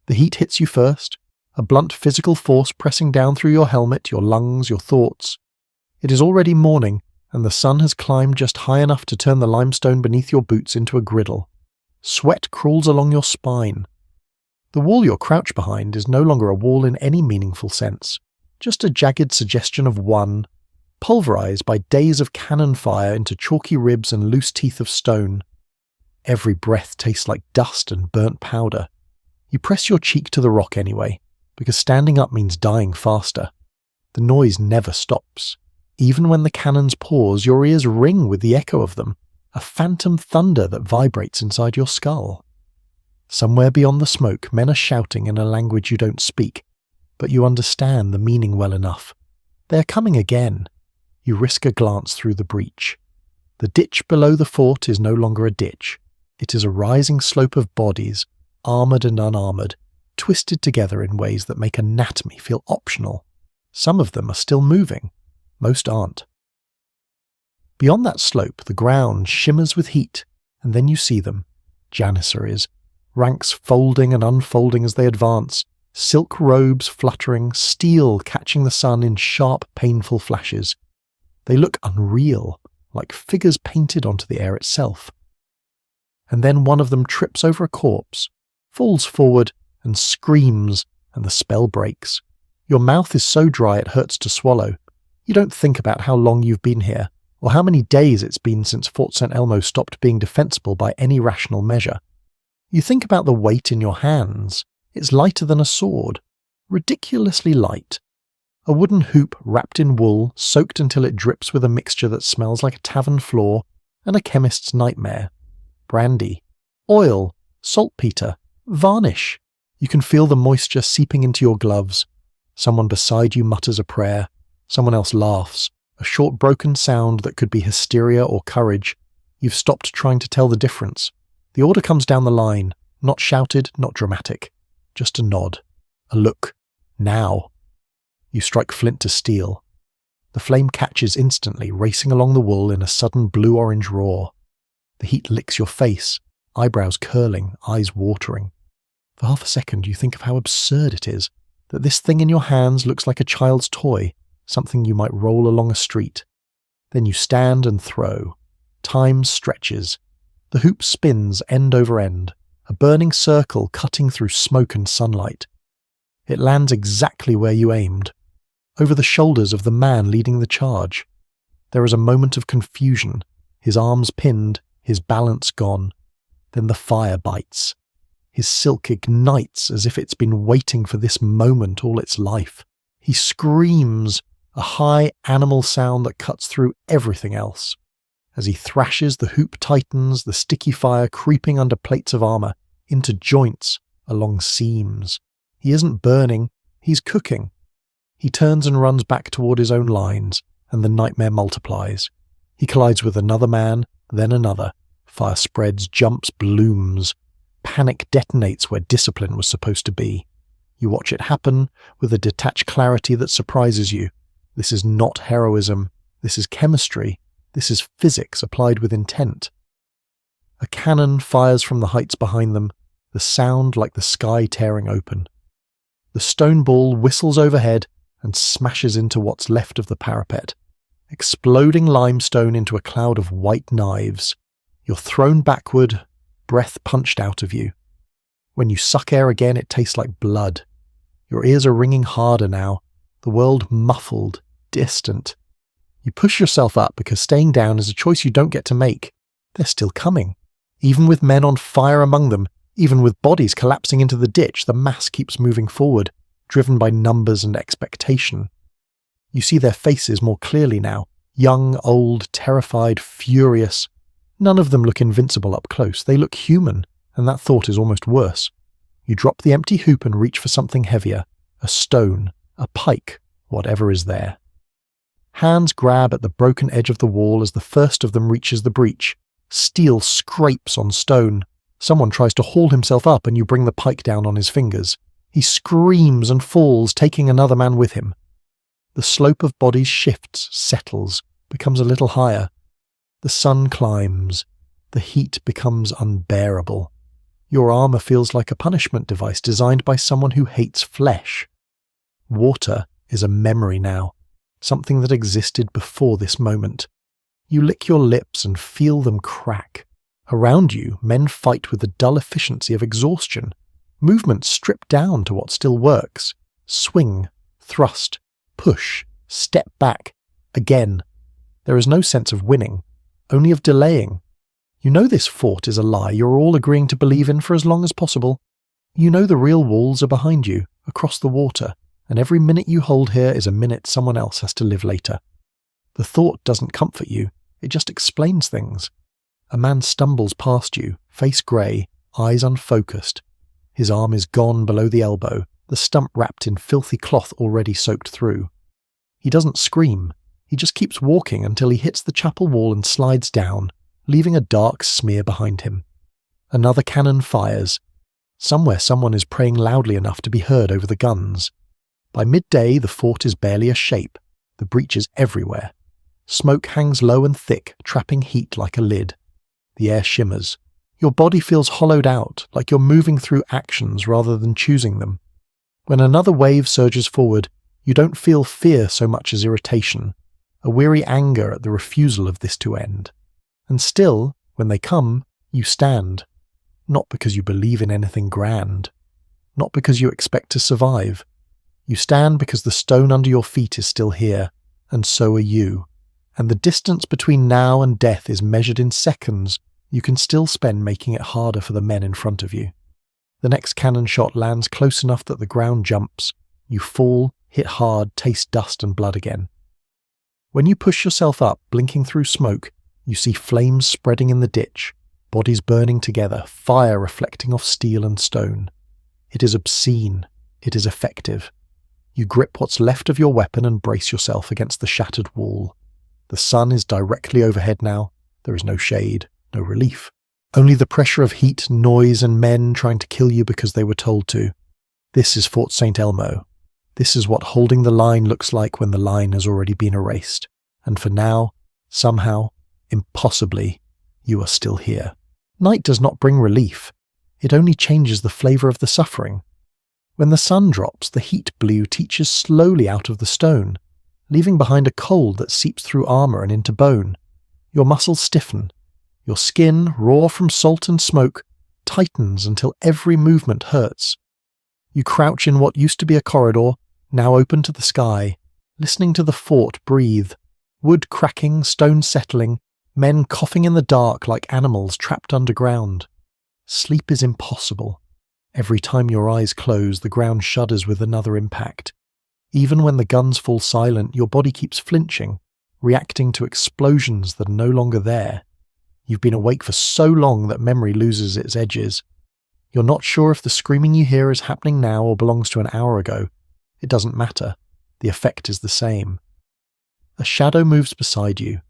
The heat hits you first, a blunt physical force pressing down through your helmet, your lungs, your thoughts. It is already morning, and the sun has climbed just high enough to turn the limestone beneath your boots into a griddle. Sweat crawls along your spine. The wall you're crouched behind is no longer a wall in any meaningful sense, just a jagged suggestion of one, pulverized by days of cannon fire into chalky ribs and loose teeth of stone. Every breath tastes like dust and burnt powder. You press your cheek to the rock anyway, because standing up means dying faster. The noise never stops. Even when the cannons pause, your ears ring with the echo of them, a phantom thunder that vibrates inside your skull. Somewhere beyond the smoke, men are shouting in a language you don't speak, but you understand the meaning well enough. They are coming again. You risk a glance through the breach. The ditch below the fort is no longer a ditch. It is a rising slope of bodies, armoured and unarmoured, twisted together in ways that make anatomy feel optional. Some of them are still moving. Most aren't. Beyond that slope, the ground shimmers with heat, and then you see them, janissaries, ranks folding and unfolding as they advance, silk robes fluttering, steel catching the sun in sharp, painful flashes. They look unreal, like figures painted onto the air itself. And then one of them trips over a corpse, falls forward, and screams, and the spell breaks. Your mouth is so dry it hurts to swallow. You don't think about how long you've been here, or how many days it's been since Fort St. Elmo stopped being defensible by any rational measure. You think about the weight in your hands. It's lighter than a sword, ridiculously light. A wooden hoop wrapped in wool, soaked until it drips with a mixture that smells like a tavern floor and a chemist's nightmare. Brandy, oil, saltpeter, varnish. You can feel the moisture seeping into your gloves. Someone beside you mutters a prayer. Someone else laughs, a short broken sound that could be hysteria or courage. You've stopped trying to tell the difference. The order comes down the line, not shouted, not dramatic. Just a nod, a look. Now. You strike flint to steel. The flame catches instantly, racing along the wool in a sudden blue-orange roar. The heat licks your face, eyebrows curling, eyes watering. For half a second you think of how absurd it is, that this thing in your hands looks like a child's toy, something you might roll along a street. Then you stand and throw. Time stretches. The hoop spins end over end, a burning circle cutting through smoke and sunlight. It lands exactly where you aimed, over the shoulders of the man leading the charge. There is a moment of confusion, his arms pinned, his balance gone. Then the fire bites. His silk ignites as if it's been waiting for this moment all its life. He screams, a high animal sound that cuts through everything else. As he thrashes, the hoop tightens, the sticky fire creeping under plates of armour, into joints, along seams. He isn't burning, he's cooking. He turns and runs back toward his own lines, and the nightmare multiplies. He collides with another man, then another. Fire spreads, jumps, blooms. Panic detonates where discipline was supposed to be. You watch it happen with a detached clarity that surprises you. This is not heroism. This is chemistry. This is physics applied with intent. A cannon fires from the heights behind them, the sound like the sky tearing open. The stone ball whistles overhead and smashes into what's left of the parapet, exploding limestone into a cloud of white knives. You're thrown backward, breath punched out of you. When you suck air again, it tastes like blood. Your ears are ringing harder now, the world muffled, distant. You push yourself up because staying down is a choice you don't get to make. They're still coming. Even with men on fire among them, even with bodies collapsing into the ditch, the mass keeps moving forward, driven by numbers and expectation. You see their faces more clearly now, young, old, terrified, furious. None of them look invincible up close. They look human, and that thought is almost worse. You drop the empty hoop and reach for something heavier, a stone, a pike, whatever is there. Hands grab at the broken edge of the wall as the first of them reaches the breach. Steel scrapes on stone. Someone tries to haul himself up and you bring the pike down on his fingers. He screams and falls, taking another man with him. The slope of bodies shifts, settles, becomes a little higher. The sun climbs. The heat becomes unbearable. Your armor feels like a punishment device designed by someone who hates flesh. Water is a memory now, something that existed before this moment. You lick your lips and feel them crack. Around you, men fight with the dull efficiency of exhaustion. Movement stripped down to what still works. Swing, thrust, push, step back, again. There is no sense of winning, only of delaying. You know this fort is a lie you're all agreeing to believe in for as long as possible. You know the real walls are behind you, across the water, and every minute you hold here is a minute someone else has to live later. The thought doesn't comfort you, it just explains things. A man stumbles past you, face grey, eyes unfocused. His arm is gone below the elbow, the stump wrapped in filthy cloth already soaked through. He doesn't scream, he just keeps walking until he hits the chapel wall and slides down, leaving a dark smear behind him. Another cannon fires. Somewhere someone is praying loudly enough to be heard over the guns. By midday the fort is barely a shape, the breaches everywhere. Smoke hangs low and thick, trapping heat like a lid. The air shimmers. Your body feels hollowed out, like you're moving through actions rather than choosing them. When another wave surges forward, you don't feel fear so much as irritation, a weary anger at the refusal of this to end. And still, when they come, you stand. Not because you believe in anything grand. Not because you expect to survive. You stand because the stone under your feet is still here, and so are you. And the distance between now and death is measured in seconds you can still spend making it harder for the men in front of you. The next cannon shot lands close enough that the ground jumps. You fall, hit hard, taste dust and blood again. When you push yourself up, blinking through smoke, you see flames spreading in the ditch, bodies burning together, fire reflecting off steel and stone. It is obscene. It is effective. You grip what's left of your weapon and brace yourself against the shattered wall. The sun is directly overhead now. There is no shade, no relief. Only the pressure of heat, noise, and men trying to kill you because they were told to. This is Fort St. Elmo. This is what holding the line looks like when the line has already been erased. And for now, somehow, impossibly, you are still here. Night does not bring relief. It only changes the flavour of the suffering. When the sun drops, the heat blue teaches slowly out of the stone, leaving behind a cold that seeps through armour and into bone. Your muscles stiffen. Your skin, raw from salt and smoke, tightens until every movement hurts. You crouch in what used to be a corridor, now open to the sky, listening to the fort breathe, wood cracking, stone settling, men coughing in the dark like animals trapped underground. Sleep is impossible. Every time your eyes close, the ground shudders with another impact. Even when the guns fall silent, your body keeps flinching, reacting to explosions that are no longer there. You've been awake for so long that memory loses its edges. You're not sure if the screaming you hear is happening now or belongs to an hour ago. It doesn't matter. The effect is the same. A shadow moves beside you.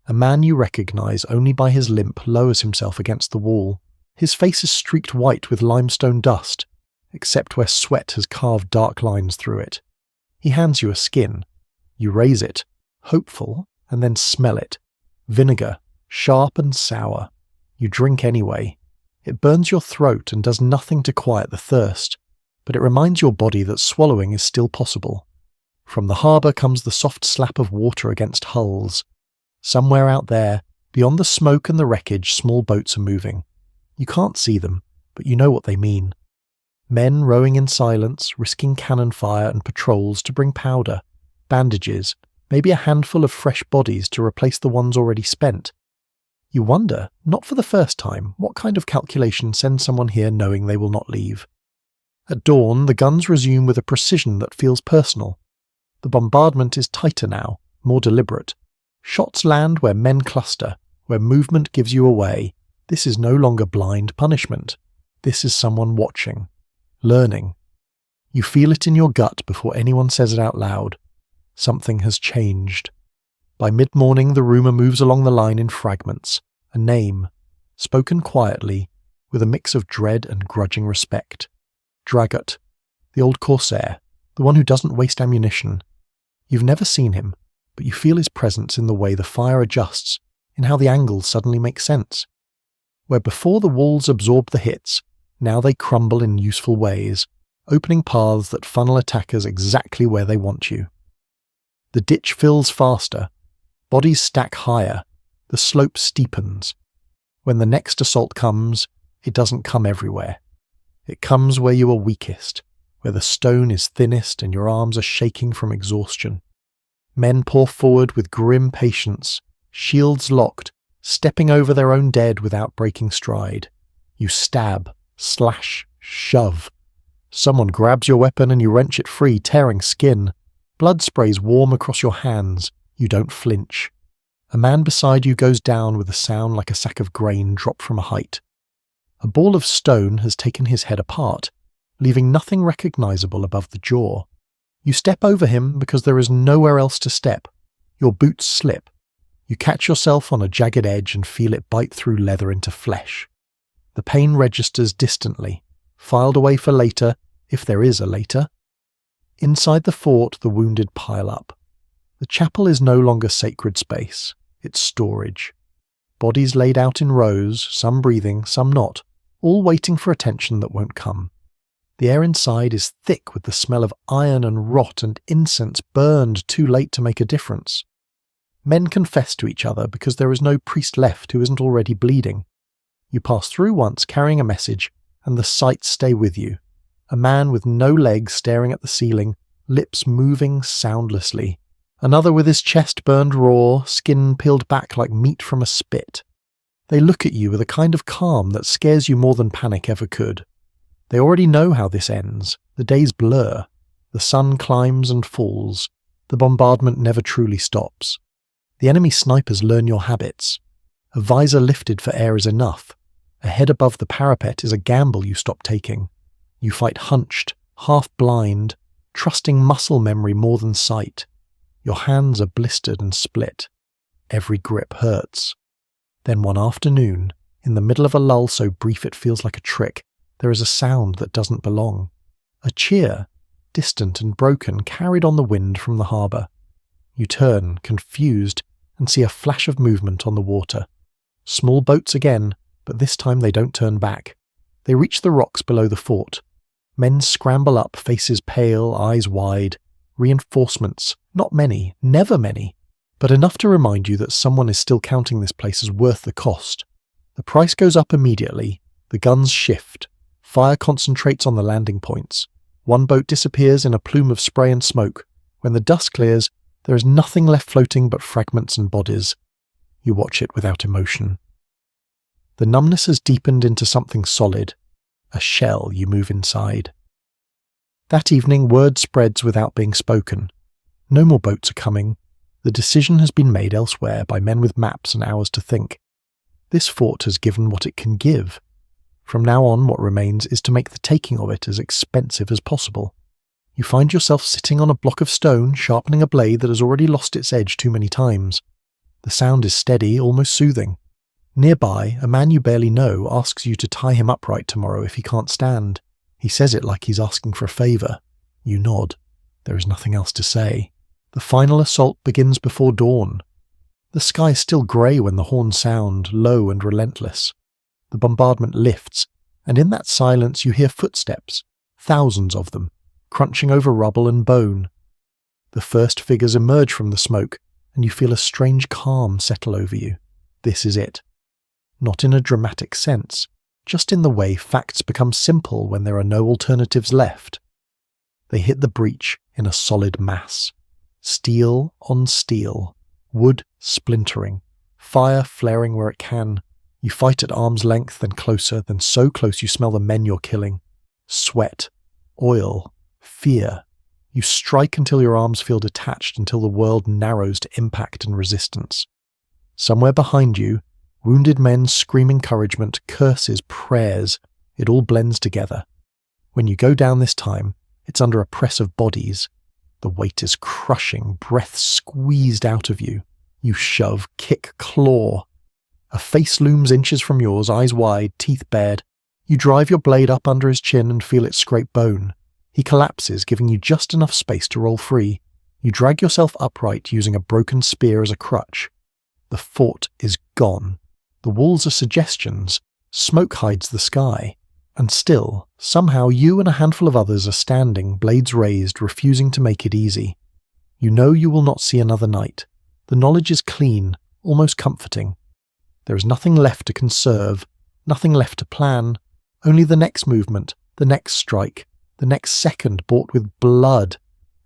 A man you recognize only by his limp lowers himself against the wall. His face is streaked white with limestone dust, except where sweat has carved dark lines through it. He hands you a skin. You raise it, hopeful, and then smell it. Vinegar, sharp and sour. You drink anyway. It burns your throat and does nothing to quiet the thirst, but it reminds your body that swallowing is still possible. From the harbour comes the soft slap of water against hulls. Somewhere out there, beyond the smoke and the wreckage, small boats are moving. You can't see them, but you know what they mean. Men rowing in silence, risking cannon fire and patrols to bring powder, bandages, maybe a handful of fresh bodies to replace the ones already spent. You wonder, not for the first time, what kind of calculation sends someone here knowing they will not leave. At dawn, the guns resume with a precision that feels personal. The bombardment is tighter now, more deliberate. Shots land where men cluster, where movement gives you away. This is no longer blind punishment. This is someone watching, learning. You feel it in your gut before anyone says it out loud. Something has changed. By mid-morning, the rumour moves along the line in fragments. A name, spoken quietly, with a mix of dread and grudging respect. Dragut, the old corsair, the one who doesn't waste ammunition. You've never seen him, but you feel his presence in the way the fire adjusts, in how the angles suddenly make sense. Where before the walls absorbed the hits, Now they crumble in useful ways, opening paths that funnel attackers exactly where they want you. The ditch fills faster, bodies stack higher, the slope steepens. When the next assault comes, it doesn't come everywhere. It comes where you are weakest, where the stone is thinnest and your arms are shaking from exhaustion. Men pour forward with grim patience, shields locked, stepping over their own dead without breaking stride. You stab, slash, shove. Someone grabs your weapon and you wrench it free, tearing skin. Blood sprays warm across your hands. You don't flinch. A man beside you goes down with a sound like a sack of grain dropped from a height. A ball of stone has taken his head apart, leaving nothing recognizable above the jaw. You step over him because there is nowhere else to step. Your boots slip. You catch yourself on a jagged edge and feel it bite through leather into flesh. The pain registers distantly, filed away for later, if there is a later. Inside the fort, the wounded pile up. The chapel is no longer sacred space. It's storage. Bodies laid out in rows, some breathing, some not, all waiting for attention that won't come. The air inside is thick with the smell of iron and rot and incense burned too late to make a difference. Men confess to each other because there is no priest left who isn't already bleeding. You pass through once carrying a message, and the sights stay with you. A man with no legs staring at the ceiling, lips moving soundlessly. Another with his chest burned raw, skin peeled back like meat from a spit. They look at you with a kind of calm that scares you more than panic ever could. They already know how this ends. The days blur. The sun climbs and falls. The bombardment never truly stops. The enemy snipers learn your habits. A visor lifted for air is enough. A head above the parapet is a gamble you stop taking. You fight hunched, half blind, trusting muscle memory more than sight. Your hands are blistered and split. Every grip hurts. Then one afternoon, in the middle of a lull so brief it feels like a trick, there is a sound that doesn't belong. A cheer, distant and broken, carried on the wind from the harbour. You turn, confused, and see a flash of movement on the water. Small boats again, but this time they don't turn back. They reach the rocks below the fort. Men scramble up, faces pale, eyes wide. Reinforcements, not many, never many, but enough to remind you that someone is still counting this place as worth the cost. The price goes up immediately. The guns shift. Fire concentrates on the landing points. One boat disappears in a plume of spray and smoke. When the dust clears, there is nothing left floating but fragments and bodies. You watch it without emotion. The numbness has deepened into something solid. A shell you move inside. That evening, word spreads without being spoken. No more boats are coming. The decision has been made elsewhere by men with maps and hours to think. This fort has given what it can give. From now on, what remains is to make the taking of it as expensive as possible. You find yourself sitting on a block of stone, sharpening a blade that has already lost its edge too many times. The sound is steady, almost soothing. Nearby, a man you barely know asks you to tie him upright tomorrow if he can't stand. He says it like he's asking for a favour. You nod. There is nothing else to say. The final assault begins before dawn. The sky is still grey when the horns sound, low and relentless. The bombardment lifts, and in that silence you hear footsteps, thousands of them, crunching over rubble and bone. The first figures emerge from the smoke, and you feel a strange calm settle over you. This is it. Not in a dramatic sense, just in the way facts become simple when there are no alternatives left. They hit the breach in a solid mass. Steel on steel, wood splintering, fire flaring where it can. You fight at arm's length, then closer, then so close you smell the men you're killing. Sweat, oil, fear. You strike until your arms feel detached, until the world narrows to impact and resistance. Somewhere behind you, wounded men scream encouragement, curses, prayers. It all blends together. When you go down this time, it's under a press of bodies. The weight is crushing, breath squeezed out of you. You shove, kick, claw. A face looms inches from yours, eyes wide, teeth bared. You drive your blade up under his chin and feel it scrape bone. He collapses, giving you just enough space to roll free. You drag yourself upright, using a broken spear as a crutch. The fort is gone. The walls are suggestions. Smoke hides the sky. And still, somehow you and a handful of others are standing, blades raised, refusing to make it easy. You know you will not see another night. The knowledge is clean, almost comforting. There is nothing left to conserve, nothing left to plan, only the next movement, the next strike, the next second bought with blood.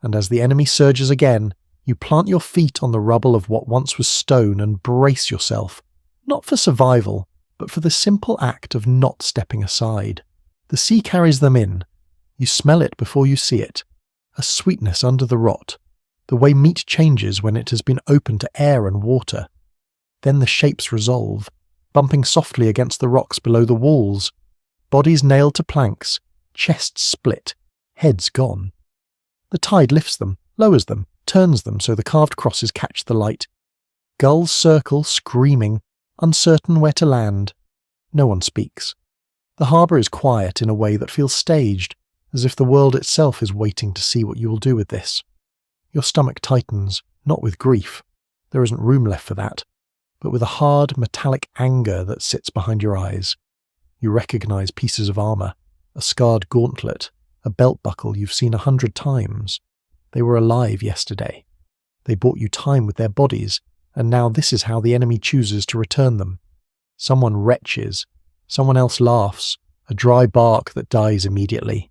And as the enemy surges again, you plant your feet on the rubble of what once was stone and brace yourself, not for survival, but for the simple act of not stepping aside. The sea carries them in. You smell it before you see it. A sweetness under the rot. The way meat changes when it has been open to air and water. Then the shapes resolve, bumping softly against the rocks below the walls. Bodies nailed to planks, chests split, heads gone. The tide lifts them, lowers them, turns them so the carved crosses catch the light. Gulls circle, screaming, uncertain where to land. No one speaks. The harbour is quiet in a way that feels staged, as if the world itself is waiting to see what you will do with this. Your stomach tightens, not with grief. There isn't room left for that, but with a hard, metallic anger that sits behind your eyes. You recognise pieces of armour, a scarred gauntlet, a belt buckle you've seen 100 times. They were alive yesterday. They bought you time with their bodies, and now this is how the enemy chooses to return them. Someone retches, someone else laughs, a dry bark that dies immediately.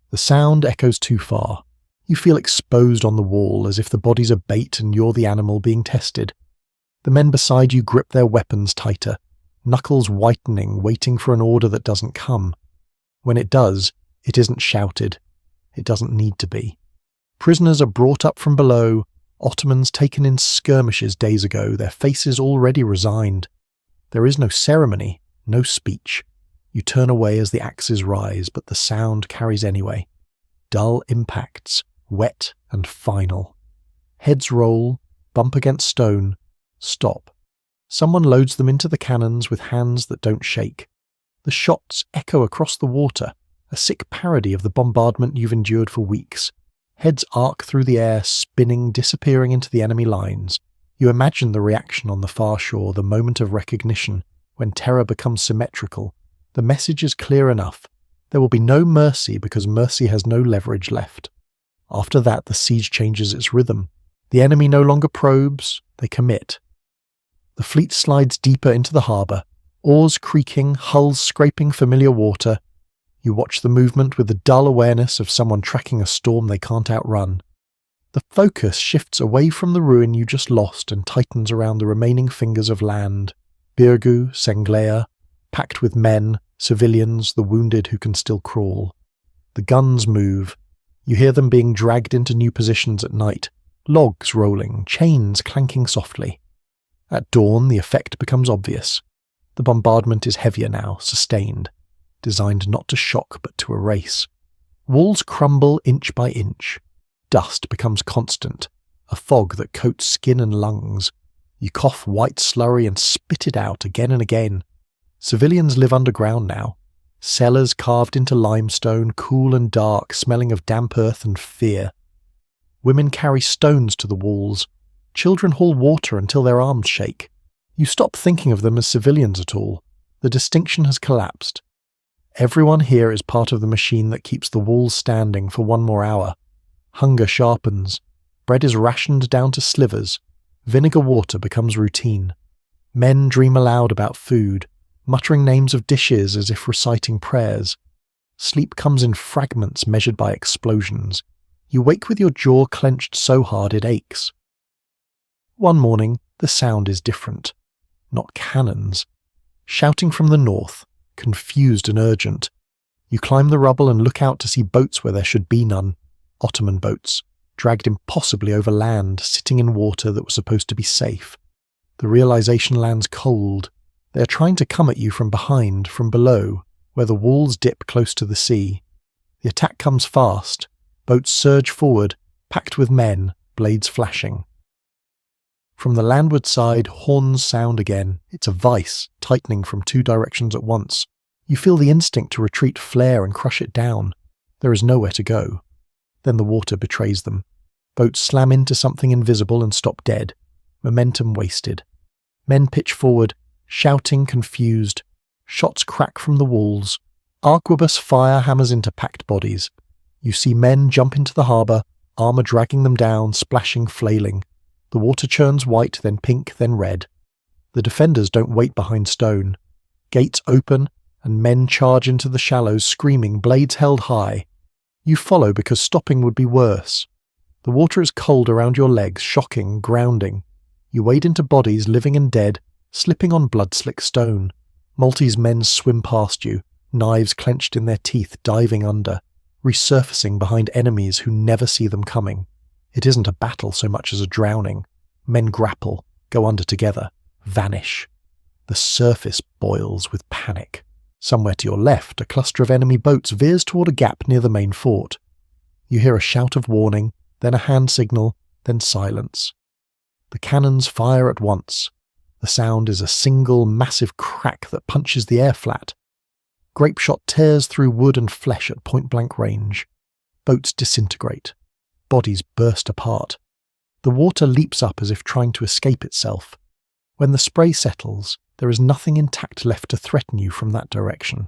The sound echoes too far. You feel exposed on the wall as if the bodies are bait and you're the animal being tested. The men beside you grip their weapons tighter, knuckles whitening, waiting for an order that doesn't come. When it does, it isn't shouted. It doesn't need to be. Prisoners are brought up from below, Ottomans taken in skirmishes days ago, their faces already resigned. There is no ceremony, no speech. You turn away as the axes rise, but the sound carries anyway. Dull impacts, wet and final. Heads roll, bump against stone, stop. Someone loads them into the cannons with hands that don't shake. The shots echo across the water, a sick parody of the bombardment you've endured for weeks. Heads arc through the air, spinning, disappearing into the enemy lines. You imagine the reaction on the far shore, the moment of recognition, when terror becomes symmetrical. The message is clear enough. There will be no mercy because mercy has no leverage left. After that, the siege changes its rhythm. The enemy no longer probes, they commit. The fleet slides deeper into the harbour, oars creaking, hulls scraping familiar water. You watch the movement with the dull awareness of someone tracking a storm they can't outrun. The focus shifts away from the ruin you just lost and tightens around the remaining fingers of land. Birgu, Senglea, packed with men, civilians, the wounded who can still crawl. The guns move. You hear them being dragged into new positions at night, logs rolling, chains clanking softly. At dawn, the effect becomes obvious. The bombardment is heavier now, sustained, designed not to shock but to erase. Walls crumble inch by inch. Dust becomes constant, a fog that coats skin and lungs. You cough white slurry and spit it out again and again. Civilians live underground now. Cellars carved into limestone, cool and dark, smelling of damp earth and fear. Women carry stones to the walls. Children haul water until their arms shake. You stop thinking of them as civilians at all. The distinction has collapsed. Everyone here is part of the machine that keeps the walls standing for one more hour. Hunger sharpens. Bread is rationed down to slivers. Vinegar water becomes routine. Men dream aloud about food, muttering names of dishes as if reciting prayers. Sleep comes in fragments measured by explosions. You wake with your jaw clenched so hard it aches. One morning, the sound is different. Not cannons. Shouting from the north, confused and urgent. You climb the rubble and look out to see boats where there should be none. Ottoman boats, dragged impossibly over land, sitting in water that was supposed to be safe. The realization lands cold. They are trying to come at you from behind, from below, where the walls dip close to the sea. The attack comes fast. Boats surge forward, packed with men, blades flashing. From the landward side, horns sound again. It's a vice, tightening from two directions at once. You feel the instinct to retreat flare and crush it down. There is nowhere to go. Then the water betrays them. Boats slam into something invisible and stop dead. Momentum wasted. Men pitch forward, shouting, confused. Shots crack from the walls. Arquebus fire hammers into packed bodies. You see men jump into the harbour, armour dragging them down, splashing, flailing. The water churns white, then pink, then red. The defenders don't wait behind stone. Gates open, and men charge into the shallows, screaming, blades held high. You follow because stopping would be worse. The water is cold around your legs, shocking, grounding. You wade into bodies, living and dead, slipping on blood-slick stone. Maltese men swim past you, knives clenched in their teeth, diving under, resurfacing behind enemies who never see them coming. It isn't a battle so much as a drowning. Men grapple, go under together, vanish. The surface boils with panic. Somewhere to your left, a cluster of enemy boats veers toward a gap near the main fort. You hear a shout of warning, then a hand signal, then silence. The cannons fire at once. The sound is a single, massive crack that punches the air flat. Grape shot tears through wood and flesh at point-blank range. Boats disintegrate. Bodies burst apart. The water leaps up as if trying to escape itself. When the spray settles, there is nothing intact left to threaten you from that direction.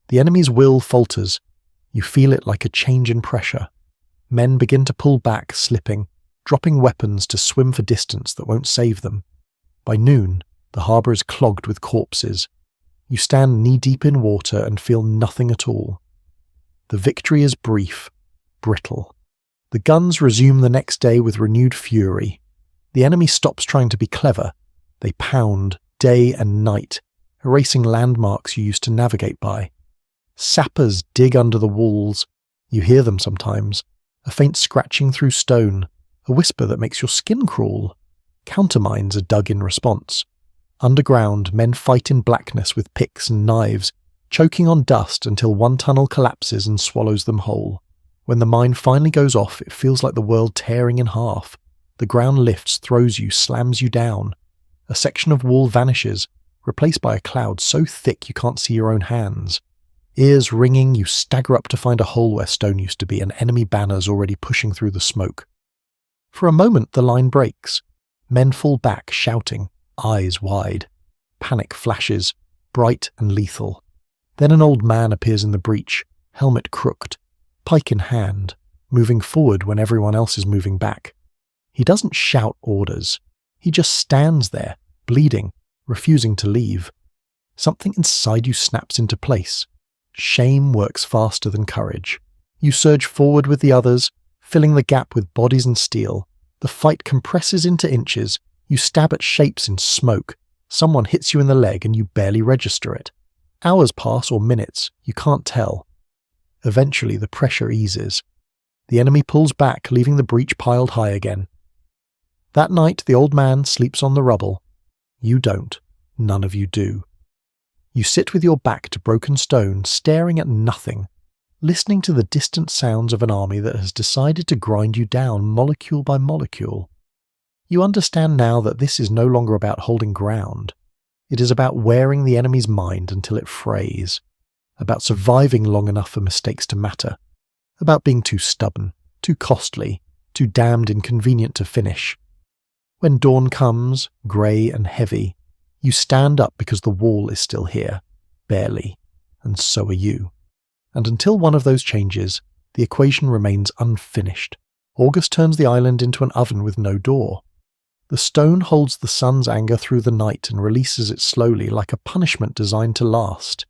The enemy's will falters. You feel it like a change in pressure. Men begin to pull back, slipping, dropping weapons to swim for distance that won't save them. By noon, the harbour is clogged with corpses. You stand knee-deep in water and feel nothing at all. The victory is brief, brittle. The guns resume the next day with renewed fury. The enemy stops trying to be clever. They pound, day and night, erasing landmarks you used to navigate by. Sappers dig under the walls. You hear them sometimes, a faint scratching through stone, a whisper that makes your skin crawl. Countermines are dug in response. Underground, men fight in blackness with picks and knives, choking on dust until one tunnel collapses and swallows them whole. When the mine finally goes off, it feels like the world tearing in half. The ground lifts, throws you, slams you down. A section of wall vanishes, replaced by a cloud so thick you can't see your own hands. Ears ringing, you stagger up to find a hole where stone used to be and enemy banners already pushing through the smoke. For a moment the line breaks. Men fall back, shouting, eyes wide. Panic flashes, bright and lethal. Then an old man appears in the breach, helmet crooked, pike in hand, moving forward when everyone else is moving back. He doesn't shout orders. He just stands there, bleeding, refusing to leave. Something inside you snaps into place. Shame works faster than courage. You surge forward with the others, filling the gap with bodies and steel. The fight compresses into inches. You stab at shapes in smoke. Someone hits you in the leg and you barely register it. Hours pass or minutes, you can't tell. Eventually the pressure eases. The enemy pulls back, leaving the breach piled high again. That night the old man sleeps on the rubble. You don't. None of you do. You sit with your back to broken stone, staring at nothing, listening to the distant sounds of an army that has decided to grind you down molecule by molecule. You understand now that this is no longer about holding ground. It is about wearing the enemy's mind until it frays, about surviving long enough for mistakes to matter, about being too stubborn, too costly, too damned inconvenient to finish. When dawn comes, grey and heavy, you stand up because the wall is still here, barely, and so are you. And until one of those changes, the equation remains unfinished. August turns the island into an oven with no door. The stone holds the sun's anger through the night and releases it slowly like a punishment designed to last.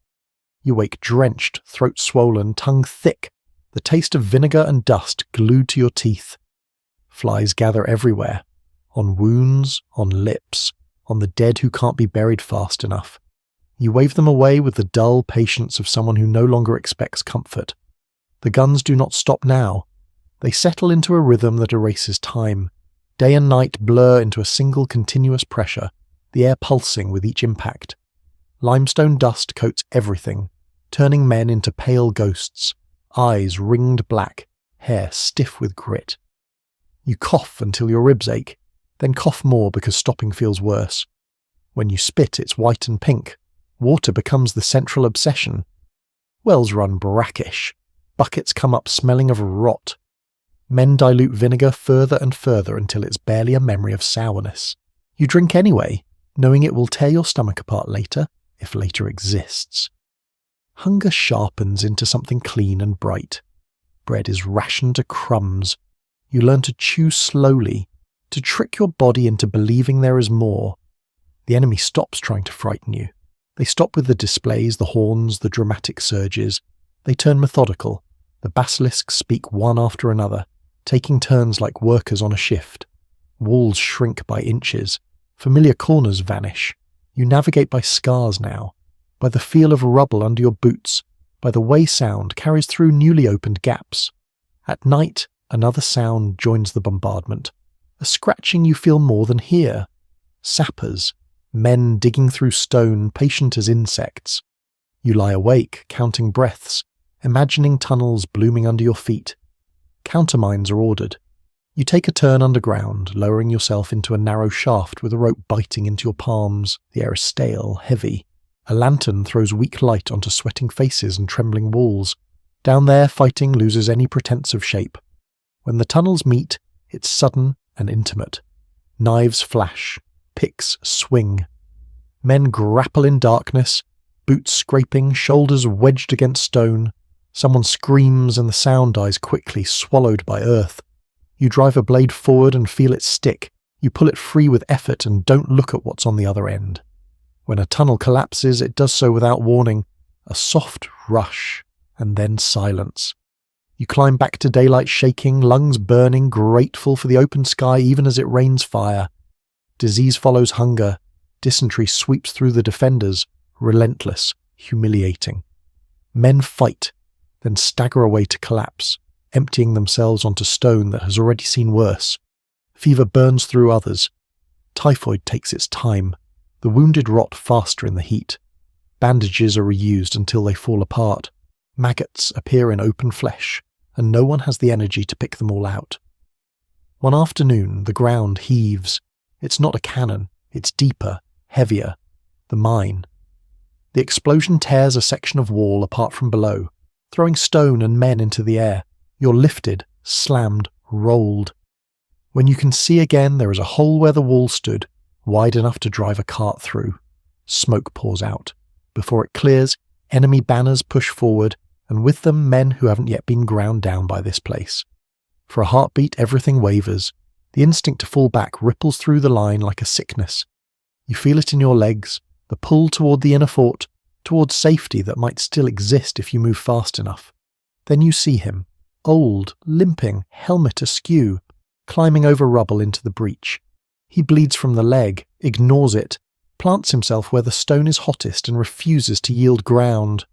You wake drenched, throat swollen, tongue thick, the taste of vinegar and dust glued to your teeth. Flies gather everywhere, on wounds, on lips, on the dead who can't be buried fast enough. You wave them away with the dull patience of someone who no longer expects comfort. The guns do not stop now. They settle into a rhythm that erases time. Day and night blur into a single continuous pressure, the air pulsing with each impact. Limestone dust coats everything, turning men into pale ghosts, eyes ringed black, hair stiff with grit. You cough until your ribs ache, then cough more because stopping feels worse. When you spit, it's white and pink. Water becomes the central obsession. Wells run brackish. Buckets come up smelling of rot. Men dilute vinegar further and further until it's barely a memory of sourness. You drink anyway, knowing it will tear your stomach apart later, if later exists. Hunger sharpens into something clean and bright. Bread is rationed to crumbs. You learn to chew slowly, to trick your body into believing there is more. The enemy stops trying to frighten you. They stop with the displays, the horns, the dramatic surges. They turn methodical. The basilisks speak one after another, taking turns like workers on a shift. Walls shrink by inches. Familiar corners vanish. You navigate by scars now, by the feel of rubble under your boots, by the way sound carries through newly opened gaps. At night, another sound joins the bombardment. A scratching you feel more than hear. Sappers, men digging through stone, patient as insects. You lie awake, counting breaths, imagining tunnels blooming under your feet. Countermines are ordered. You take a turn underground, lowering yourself into a narrow shaft with a rope biting into your palms. The air is stale, heavy. A lantern throws weak light onto sweating faces and trembling walls. Down there, fighting loses any pretense of shape. When the tunnels meet, it's sudden and intimate. Knives flash, picks swing. Men grapple in darkness, boots scraping, shoulders wedged against stone. Someone screams and the sound dies quickly, swallowed by earth. You drive a blade forward and feel it stick. You pull it free with effort and don't look at what's on the other end. When a tunnel collapses, it does so without warning. A soft rush, and then silence. You climb back to daylight shaking, lungs burning, grateful for the open sky even as it rains fire. Disease follows hunger. Dysentery sweeps through the defenders, relentless, humiliating. Men fight, then stagger away to collapse, emptying themselves onto stone that has already seen worse. Fever burns through others. Typhoid takes its time. The wounded rot faster in the heat. Bandages are reused until they fall apart. Maggots appear in open flesh, and no one has the energy to pick them all out. One afternoon, the ground heaves. It's not a cannon, it's deeper, heavier. The mine. The explosion tears a section of wall apart from below, throwing stone and men into the air. You're lifted, slammed, rolled. When you can see again, there is a hole where the wall stood, wide enough to drive a cart through. Smoke pours out. Before it clears, enemy banners push forward, and with them men who haven't yet been ground down by this place. For a heartbeat, everything wavers. The instinct to fall back ripples through the line like a sickness. You feel it in your legs, the pull toward the inner fort, towards safety that might still exist if you move fast enough. Then you see him, old, limping, helmet askew, climbing over rubble into the breach. He bleeds from the leg, ignores it, plants himself where the stone is hottest and refuses to yield ground.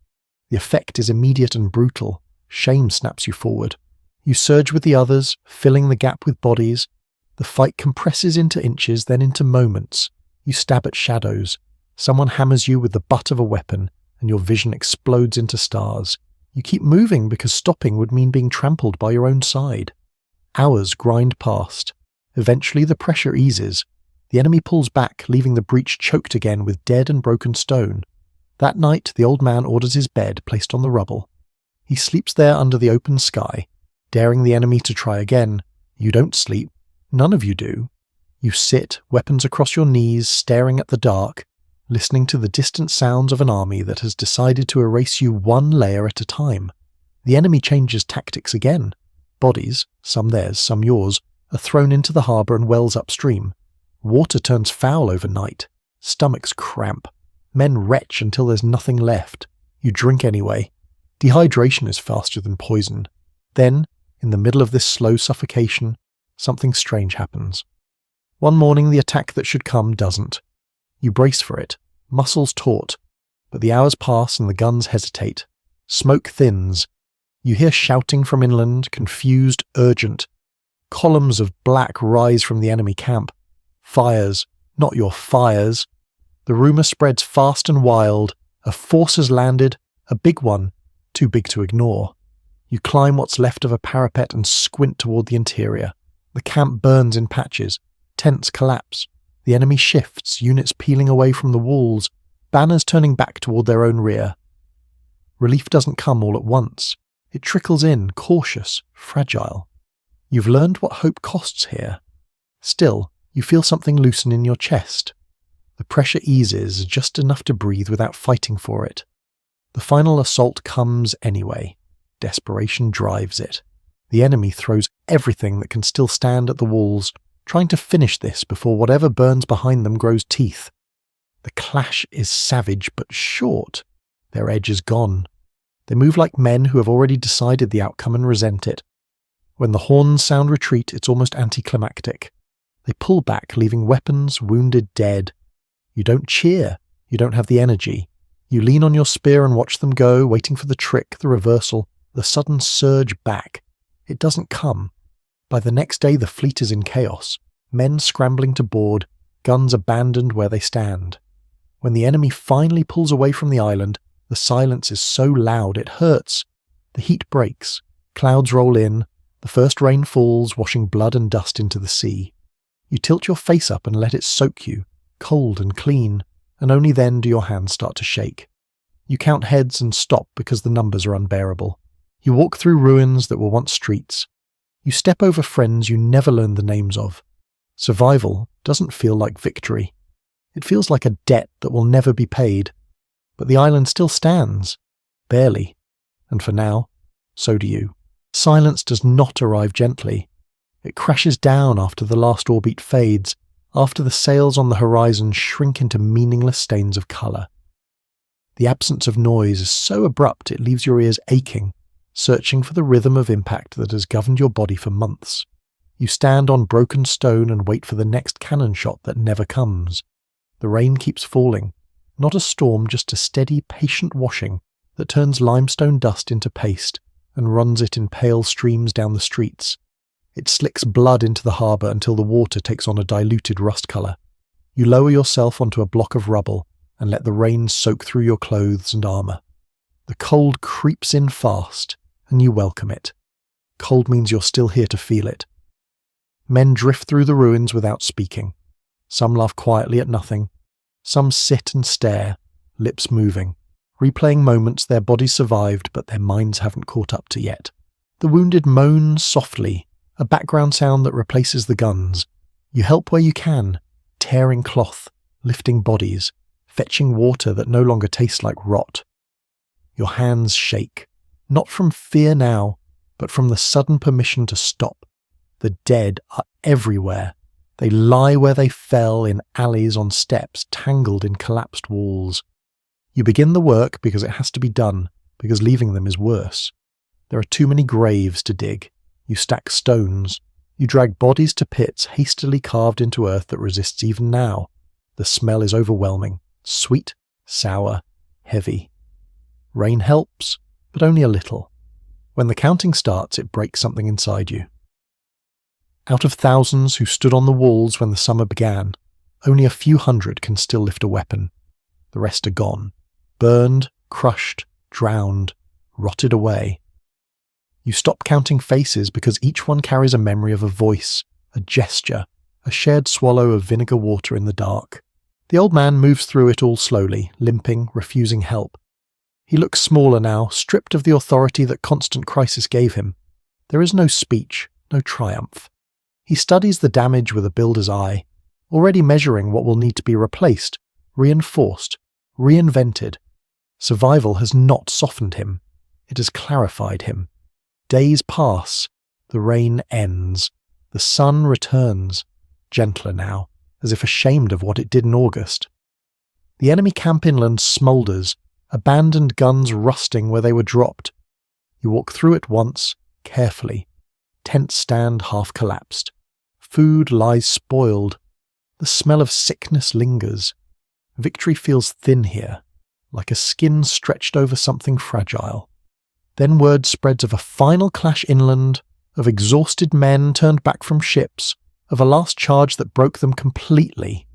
The effect is immediate and brutal. Shame snaps you forward. You surge with the others, filling the gap with bodies. The fight compresses into inches, then into moments. You stab at shadows. Someone hammers you with the butt of a weapon, and your vision explodes into stars. You keep moving because stopping would mean being trampled by your own side. Hours grind past. Eventually the pressure eases. The enemy pulls back, leaving the breach choked again with dead and broken stone. That night the old man orders his bed placed on the rubble. He sleeps there under the open sky, daring the enemy to try again. You don't sleep. None of you do. You sit, weapons across your knees, staring at the dark, listening to the distant sounds of an army that has decided to erase you one layer at a time. The enemy changes tactics again. Bodies, some theirs, some yours, are thrown into the harbour and wells upstream. Water turns foul overnight. Stomachs cramp. Men retch until there's nothing left. You drink anyway. Dehydration is faster than poison. Then, in the middle of this slow suffocation, something strange happens. One morning the attack that should come doesn't. You brace for it, muscles taut, but the hours pass and the guns hesitate. Smoke thins. You hear shouting from inland, confused, urgent. Columns of black rise from the enemy camp. Fires, not your fires. The rumour spreads fast and wild. A force has landed, a big one, too big to ignore. You climb what's left of a parapet and squint toward the interior. The camp burns in patches. Tents collapse. The enemy shifts, units peeling away from the walls, banners turning back toward their own rear. Relief doesn't come all at once. It trickles in, cautious, fragile. You've learned what hope costs here. Still, you feel something loosen in your chest. The pressure eases just enough to breathe without fighting for it. The final assault comes anyway. Desperation drives it. The enemy throws everything that can still stand at the walls, trying to finish this before whatever burns behind them grows teeth. The clash is savage but short. Their edge is gone. They move like men who have already decided the outcome and resent it. When the horns sound retreat, it's almost anticlimactic. They pull back, leaving weapons, wounded, dead. You don't cheer. You don't have the energy. You lean on your spear and watch them go, waiting for the trick, the reversal, the sudden surge back. It doesn't come. By the next day the fleet is in chaos, men scrambling to board, guns abandoned where they stand. When the enemy finally pulls away from the island, the silence is so loud it hurts. The heat breaks, clouds roll in, the first rain falls, washing blood and dust into the sea. You tilt your face up and let it soak you, cold and clean, and only then do your hands start to shake. You count heads and stop because the numbers are unbearable. You walk through ruins that were once streets. You step over friends you never learned the names of. Survival doesn't feel like victory. It feels like a debt that will never be paid. But the island still stands. Barely. And for now, so do you. Silence does not arrive gently. It crashes down after the last orbit fades, after the sails on the horizon shrink into meaningless stains of colour. The absence of noise is so abrupt it leaves your ears aching, searching for the rhythm of impact that has governed your body for months. You stand on broken stone and wait for the next cannon shot that never comes. The rain keeps falling, not a storm, just a steady, patient washing that turns limestone dust into paste and runs it in pale streams down the streets. It slicks blood into the harbour until the water takes on a diluted rust colour. You lower yourself onto a block of rubble and let the rain soak through your clothes and armour. The cold creeps in fast, and you welcome it. Cold means you're still here to feel it. Men drift through the ruins without speaking. Some laugh quietly at nothing. Some sit and stare, lips moving, replaying moments their bodies survived but their minds haven't caught up to yet. The wounded moan softly, a background sound that replaces the guns. You help where you can, tearing cloth, lifting bodies, fetching water that no longer tastes like rot. Your hands shake, not from fear now, but from the sudden permission to stop. The dead are everywhere. They lie where they fell, in alleys, on steps, tangled in collapsed walls. You begin the work because it has to be done, because leaving them is worse. There are too many graves to dig. You stack stones. You drag bodies to pits hastily carved into earth that resists even now. The smell is overwhelming, sweet, sour, heavy. Rain helps, but only a little. When the counting starts, it breaks something inside you. Out of thousands who stood on the walls when the summer began, only a few hundred can still lift a weapon. The rest are gone, burned, crushed, drowned, rotted away. You stop counting faces because each one carries a memory of a voice, a gesture, a shared swallow of vinegar water in the dark. The old man moves through it all slowly, limping, refusing help. He looks smaller now, stripped of the authority that constant crisis gave him. There is no speech, no triumph. He studies the damage with a builder's eye, already measuring what will need to be replaced, reinforced, reinvented. Survival has not softened him. It has clarified him. Days pass. The rain ends. The sun returns, gentler now, as if ashamed of what it did in August. The enemy camp inland smoulders, abandoned guns rusting where they were dropped. You walk through it once, carefully. Tents stand half collapsed. Food lies spoiled. The smell of sickness lingers. Victory feels thin here, like a skin stretched over something fragile. Then word spreads of a final clash inland, of exhausted men turned back from ships, of a last charge that broke them completely.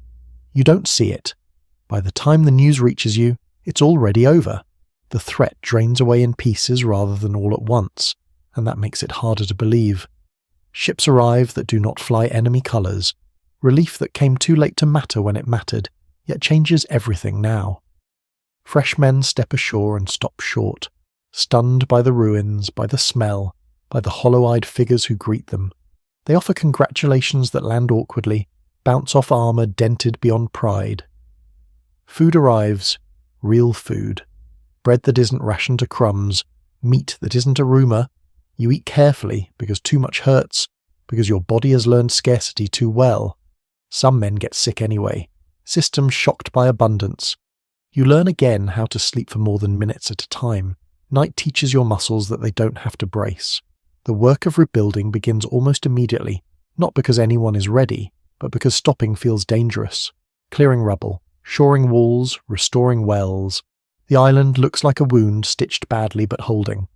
You don't see it. By the time the news reaches you, it's already over. The threat drains away in pieces rather than all at once, and that makes it harder to believe. Ships arrive that do not fly enemy colours, relief that came too late to matter when it mattered, yet changes everything now. Fresh men step ashore and stop short, stunned by the ruins, by the smell, by the hollow-eyed figures who greet them. They offer congratulations that land awkwardly, bounce off armour dented beyond pride. Food arrives, real food. bread that isn't rationed to crumbs, meat that isn't a rumour. You eat carefully because too much hurts, because your body has learned scarcity too well. Some men get sick anyway, systems shocked by abundance. You learn again how to sleep for more than minutes at a time. Night teaches your muscles that they don't have to brace. The work of rebuilding begins almost immediately, not because anyone is ready, but because stopping feels dangerous. Clearing rubble, shoring walls, restoring wells. The island looks like a wound stitched badly but holding.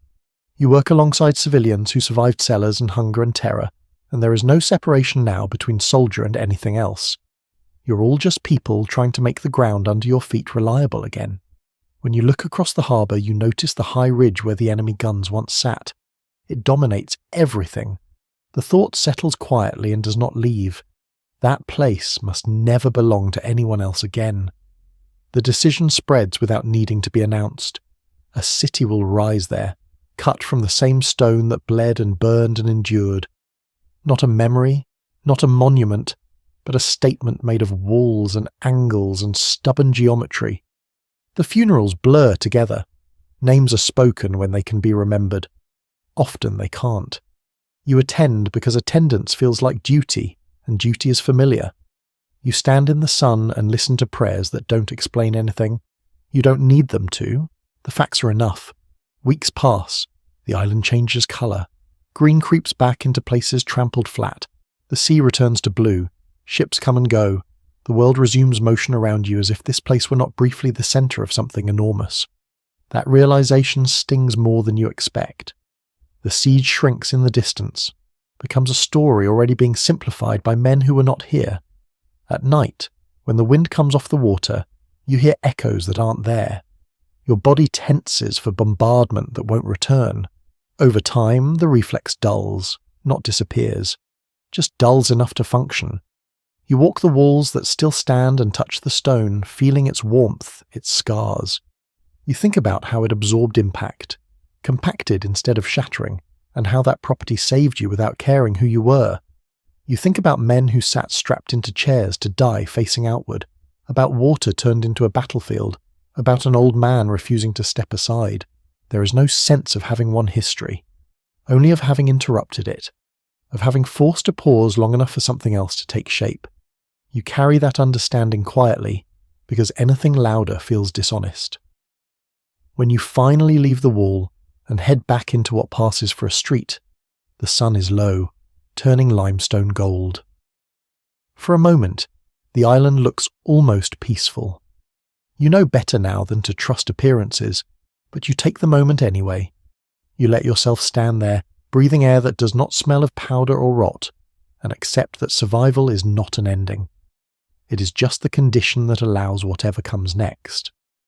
You work alongside civilians who survived cellars and hunger and terror, and there is no separation now between soldier and anything else. You're all just people trying to make the ground under your feet reliable again. When you look across the harbour, you notice the high ridge where the enemy guns once sat. It dominates everything. The thought settles quietly and does not leave. That place must never belong to anyone else again. The decision spreads without needing to be announced. A city will rise there, cut from the same stone that bled and burned and endured. Not a memory, not a monument, but a statement made of walls and angles and stubborn geometry. The funerals blur together. Names are spoken when they can be remembered. Often they can't. You attend because attendance feels like duty, and duty is familiar. You stand in the sun and listen to prayers that don't explain anything. You don't need them to. The facts are enough. Weeks pass. The island changes colour. Green creeps back into places trampled flat. The sea returns to blue. Ships come and go. The world resumes motion around you as if this place were not briefly the centre of something enormous. That realisation stings more than you expect. The siege shrinks in the distance, becomes a story already being simplified by men who were not here. At night, when the wind comes off the water, you hear echoes that aren't there. Your body tenses for bombardment that won't return. Over time, the reflex dulls, not disappears, just dulls enough to function. You walk the walls that still stand and touch the stone, feeling its warmth, its scars. You think about how it absorbed impact, compacted instead of shattering, and how that property saved you without caring who you were. You think about men who sat strapped into chairs to die facing outward, about water turned into a battlefield, about an old man refusing to step aside. There is no sense of having won history, only of having interrupted it, of having forced a pause long enough for something else to take shape. You carry that understanding quietly, because anything louder feels dishonest. When you finally leave the wall and head back into what passes for a street, the sun is low, turning limestone gold. For a moment, the island looks almost peaceful. You know better now than to trust appearances, but you take the moment anyway. You let yourself stand there, breathing air that does not smell of powder or rot, and accept that survival is not an ending. It is just the condition that allows whatever comes next.